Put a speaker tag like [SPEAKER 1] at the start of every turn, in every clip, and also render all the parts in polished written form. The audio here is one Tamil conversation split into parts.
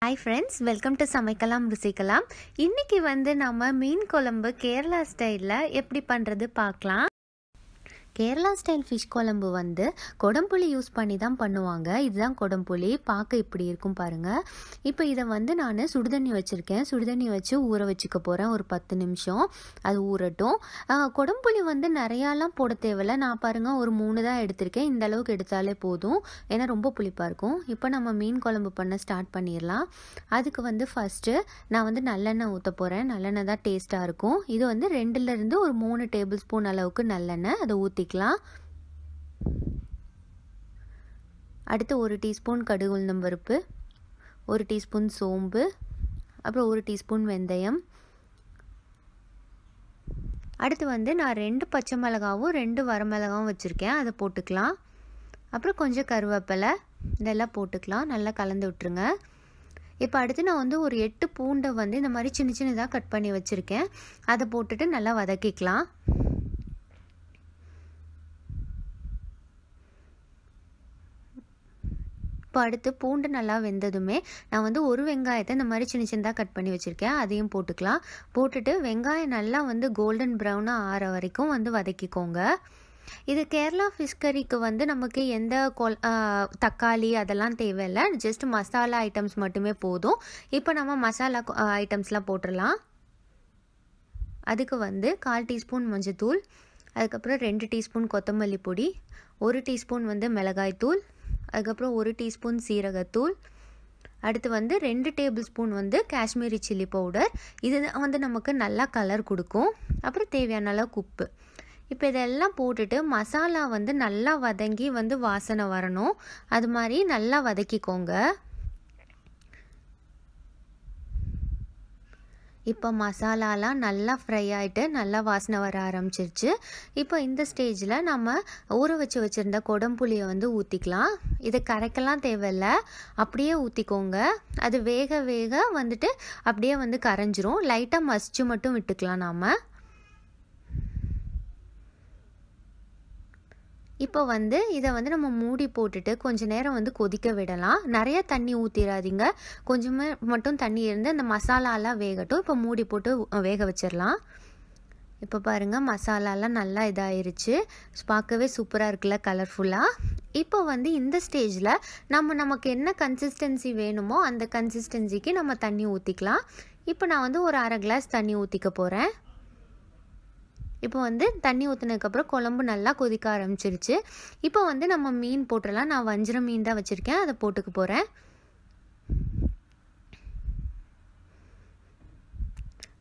[SPEAKER 1] Hi friends, welcome to சமைக்கலாம் ருசிக்கலாம். இன்னைக்கு நம்ம மீன் குழம்பு கேரளா ஸ்டைல்ல எப்படி பண்றது பார்க்கலாம். கேரளா ஸ்டைல் ஃபிஷ் குழம்பு கொடம்புளி யூஸ் பண்ணி தான் பண்ணுவாங்க. இதுதான் கொடம்புளி. பார்க்க இப்படி இருக்கும் பாருங்க. இப்போ இதை நான் சுடுதண்ணி வச்சிருக்கேன். சுடுதண்ணி வச்சு ஊற வச்சுக்க போறேன் ஒரு 10 நிமிஷம். அது ஊறட்டும். கொடம்புளி நிறையாலாம் போட தேவையில்ல. நான் பாருங்க ஒரு 3 தான் எடுத்திருக்கேன். இந்த அளவுக்கு எடுத்தாலே போதும். ஏன்னா ரொம்ப புளிப்பா இருக்கும். இப்போ நம்ம மீன் குழம்பு பண்ண ஸ்டார்ட் பண்ணிடலாம். அதுக்கு ஃபர்ஸ்ட் நான் நல்லெண்ணெய் ஊற்ற போறேன். நல்லெண்ணெய் தான் டேஸ்டா இருக்கும். இது 2ல இருந்து ஒரு 3 டேபிள் ஸ்பூன் அளவுக்கு நல்லெண்ணெய் அதை ஊற்றி அடுத்து 1 டீஸ்பூன் கடுகு உளுந்தம் பருப்பு, 1 டீஸ்பூன் சோம்பு, அப்புறம் 1 டீஸ்பூன் வெந்தயம். அடுத்து நான் 2 பச்சை மிளகாவும் 2 வரமிளகாவும் வச்சுருக்கேன். அதை போட்டுக்கலாம். அப்புறம் கொஞ்சம் கருவேப்பிலை இதெல்லாம் போட்டுக்கலாம். நல்லா கலந்து விட்டுருங்க. இப்போ அடுத்து நான் ஒரு 8 பூண்டை இந்த மாதிரி சின்ன சின்னதாக கட் பண்ணி வச்சுருக்கேன். அதை போட்டுட்டு நல்லா வதக்கிக்கலாம். இப்போ அடுத்து பூண்டு நல்லா வெந்ததுமே நான் ஒரு வெங்காயத்தை இந்த மாதிரி சின்ன சின்னதாக கட் பண்ணி வச்சுருக்கேன். அதையும் போட்டுக்கலாம். போட்டுட்டு வெங்காயம் நல்லா கோல்டன் ப்ரௌனாக ஆற வரைக்கும் வதக்கிக்கோங்க. இது கேரளா ஃபிஷ் கறிக்கு நமக்கு எந்த தக்காளி அதெல்லாம் தேவையில்லை. ஜஸ்ட் மசாலா ஐட்டம்ஸ் மட்டுமே போதும். இப்போ நம்ம மசாலா ஐட்டம்ஸ்லாம் போட்டுடலாம். அதுக்கு 1/4 டீஸ்பூன் மஞ்சத்தூள், அதுக்கப்புறம் 2 டீஸ்பூன் கொத்தமல்லி பொடி, 1 டீஸ்பூன் மிளகாய்த்தூள், அதுக்கப்புறம் 1 டீஸ்பூன் சீரகத்தூள், அடுத்து 2 table spoon Kashmiri chilli powder. இது நமக்கு நல்லா கலர் கொடுக்கும். அப்புறம் தேவையான அளவுக்கு உப்பு. இப்போ இதெல்லாம் போட்டுட்டு மசாலா நல்லா வதங்கி வாசனை வரணும். அது மாதிரி நல்லா வதக்கிக்கோங்க. இப்போ மசாலாலாம் நல்லா ஃப்ரை ஆகிட்டு நல்லா வாசனை வர ஆரம்பிச்சிருச்சு. இப்போ இந்த ஸ்டேஜில் நம்ம ஊற வச்சுருந்த கொடம்புளியை ஊற்றிக்கலாம். இதை கரைக்கலாம் தேவையில்லை, அப்படியே ஊற்றிக்கோங்க. அது வேக வேக அப்படியே கரைஞ்சிரும். லைட்டாக மசிச்சு மட்டும் விட்டுக்கலாம் நாம். இப்போ இதை நம்ம மூடி போட்டுட்டு கொஞ்ச நேரம் கொதிக்க விடலாம். நிறைய தண்ணி ஊற்றிடாதீங்க. கொஞ்சமே மட்டும் தண்ணி இருந்து அந்த மசாலாலாம் வேகட்டும். இப்போ மூடி போட்டு வேக வச்சிடலாம். இப்போ பாருங்கள் மசாலாலாம் நல்லா இதாயிருச்சு. பார்க்கவே சூப்பராக இருக்குல்ல, கலர்ஃபுல்லாக. இப்போ இந்த ஸ்டேஜில் நமக்கு என்ன கன்சிஸ்டன்சி வேணுமோ அந்த கன்சிஸ்டன்சிக்கு நம்ம தண்ணி ஊற்றிக்கலாம். இப்போ நான் ஒரு 1/2 கிளாஸ் தண்ணி ஊற்றிக்க போகிறேன். இப்போ தண்ணி ஊற்றினதுக்கப்புறம் குழம்பு நல்லா கொதிக்க ஆரம்பிச்சிருச்சு. இப்போ நம்ம மீன் போட்டுடலாம். நான் வஞ்சிரம் மீன் தான் வச்சுருக்கேன். அதை போட்டுக்க போகிறேன்.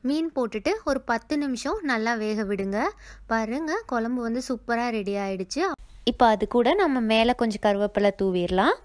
[SPEAKER 1] மீன் போட்டுட்டு ஒரு 10 நிமிஷம் நல்லா வேக விடுங்க. பாருங்கள் குழம்பு சூப்பராக ரெடி ஆகிடுச்சு. இப்போ அது கூட நம்ம மேலே கொஞ்சம் கருவேப்பிலை தூவிடலாம்.